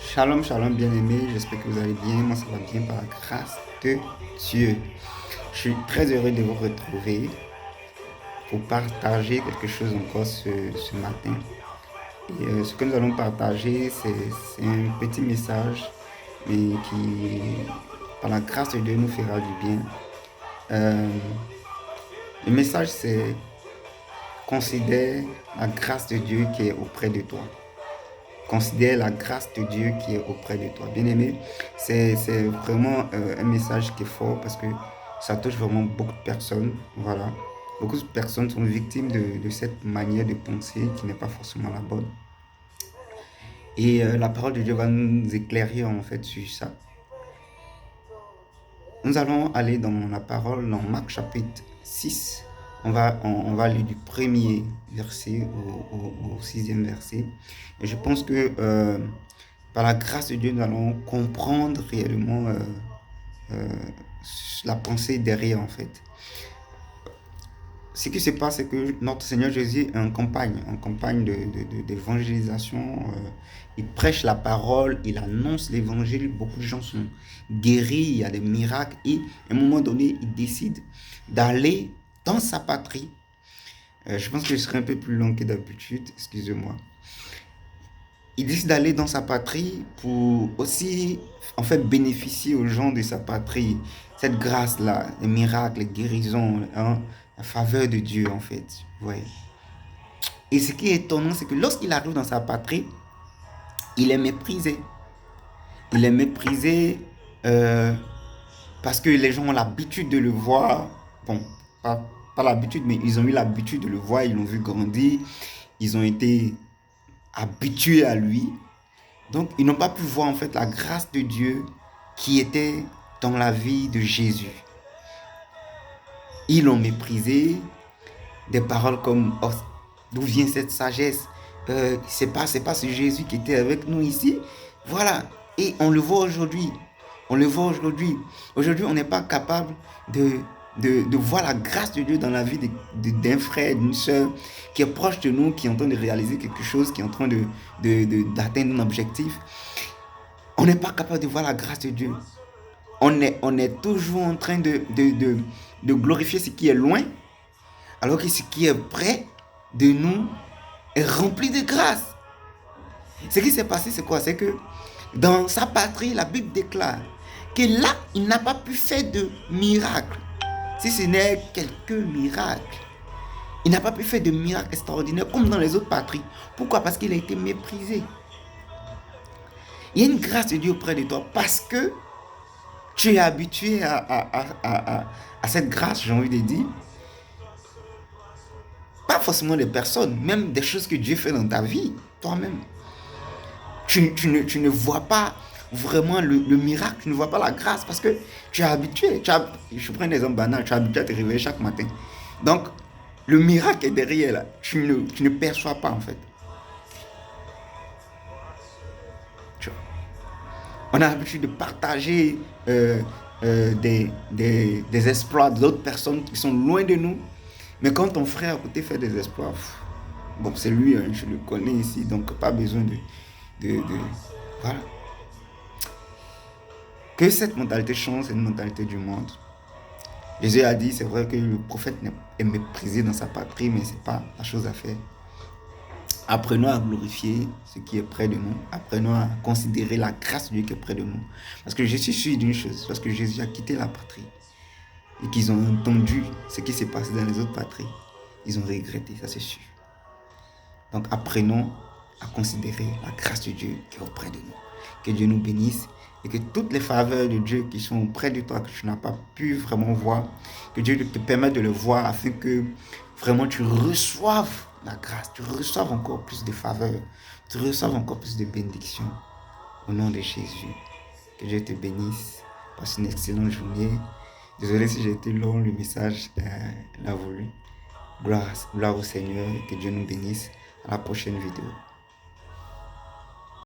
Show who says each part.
Speaker 1: Shalom, shalom, bien-aimés. J'espère que vous allez bien. Moi, ça va bien par la grâce de Dieu. Je suis très heureux de vous retrouver pour partager quelque chose encore ce matin. Et ce que nous allons partager, c'est un petit message, mais qui, par la grâce de Dieu, nous fera du bien. Euh, le message, c'est considère la grâce de Dieu qui est auprès de toi. Considère la grâce de Dieu qui est auprès de toi. Bien-aimé, c'est vraiment un message qui est fort parce que ça touche vraiment beaucoup de personnes. Voilà. Beaucoup de personnes sont victimes de cette manière de penser qui n'est pas forcément la bonne. Et la parole de Dieu va nous éclairer en fait sur ça. Nous allons aller dans la parole dans Marc chapitre 6. On va lire du premier verset au sixième verset. Et je pense que par la grâce de Dieu, nous allons comprendre réellement euh, la pensée derrière en fait. Ce qui se passe, c'est que notre Seigneur Jésus est en campagne d'évangélisation. Il prêche la parole, il annonce l'évangile. Beaucoup de gens sont guéris, il y a des miracles. Et à un moment donné, il décide d'aller dans sa patrie. Je pense que je serai un peu plus long que d'habitude, excusez-moi. Il décide d'aller dans sa patrie pour aussi en fait bénéficier aux gens de sa patrie. Cette grâce-là, les miracles, les guérisons, hein, la faveur de Dieu en fait. Ouais. Et ce qui est étonnant, c'est que lorsqu'il arrive dans sa patrie, il est méprisé. Il est méprisé parce que les gens ont l'habitude de le voir. Bon, pas l'habitude, mais ils ont eu l'habitude de le voir, ils l'ont vu grandir, ils ont été habitués à lui. Donc, ils n'ont pas pu voir en fait la grâce de Dieu qui était dans la vie de Jésus. Ils l'ont méprisé. Des paroles comme oh, d'où vient cette sagesse? C'est pas ce Jésus qui était avec nous ici. Voilà. Et on le voit aujourd'hui. On le voit aujourd'hui. Aujourd'hui, on n'est pas capable de voir la grâce de Dieu dans la vie d'un frère, d'une soeur qui est proche de nous, qui est en train de réaliser quelque chose, qui est en train d'atteindre un objectif. On n'est pas capable de voir la grâce de Dieu. On est toujours en train de glorifier ce qui est loin, alors que ce qui est près de nous est rempli de grâce. Ce qui s'est passé, c'est quoi? C'est que dans sa patrie, la Bible déclare que là, il n'a pas pu faire de miracles. Si ce n'est quelques miracles. Il n'a pas pu faire de miracles extraordinaires comme dans les autres patries. Pourquoi? Parce qu'il a été méprisé. Il y a une grâce de Dieu auprès de toi parce que tu es habitué à cette grâce, j'ai envie de dire. Pas forcément des personnes, même des choses que Dieu fait dans ta vie, toi-même. Tu ne vois pas vraiment le miracle, tu ne vois pas la grâce parce que tu es habitué. Je prends un exemple banal, tu es habitué à te réveiller chaque matin. Donc, le miracle est derrière là. Tu ne perçois pas en fait. Tu vois. On a l'habitude de partager des exploits d'autres personnes qui sont loin de nous. Mais quand ton frère à côté fait des exploits, bon, c'est lui, hein, je le connais ici, donc pas besoin de voilà. Que cette mentalité change, c'est une mentalité du monde. Jésus a dit, c'est vrai que le prophète est méprisé dans sa patrie, mais ce n'est pas la chose à faire. Apprenons à glorifier ce qui est près de nous. Apprenons à considérer la grâce de Dieu qui est près de nous. Parce que je suis sûr d'une chose, parce que Jésus a quitté la patrie et qu'ils ont entendu ce qui s'est passé dans les autres patries, ils ont regretté, ça c'est sûr. Donc apprenons à considérer la grâce de Dieu qui est auprès de nous. Que Dieu nous bénisse et que toutes les faveurs de Dieu qui sont auprès de toi, que tu n'as pas pu vraiment voir, que Dieu te permette de le voir afin que vraiment tu reçoives la grâce, tu reçoives encore plus de faveurs, tu reçoives encore plus de bénédictions. Au nom de Jésus, que Dieu te bénisse. Passe une excellente journée. Désolé si j'ai été long, le message l'a voulu. Gloire au Seigneur, que Dieu nous bénisse. À la prochaine vidéo.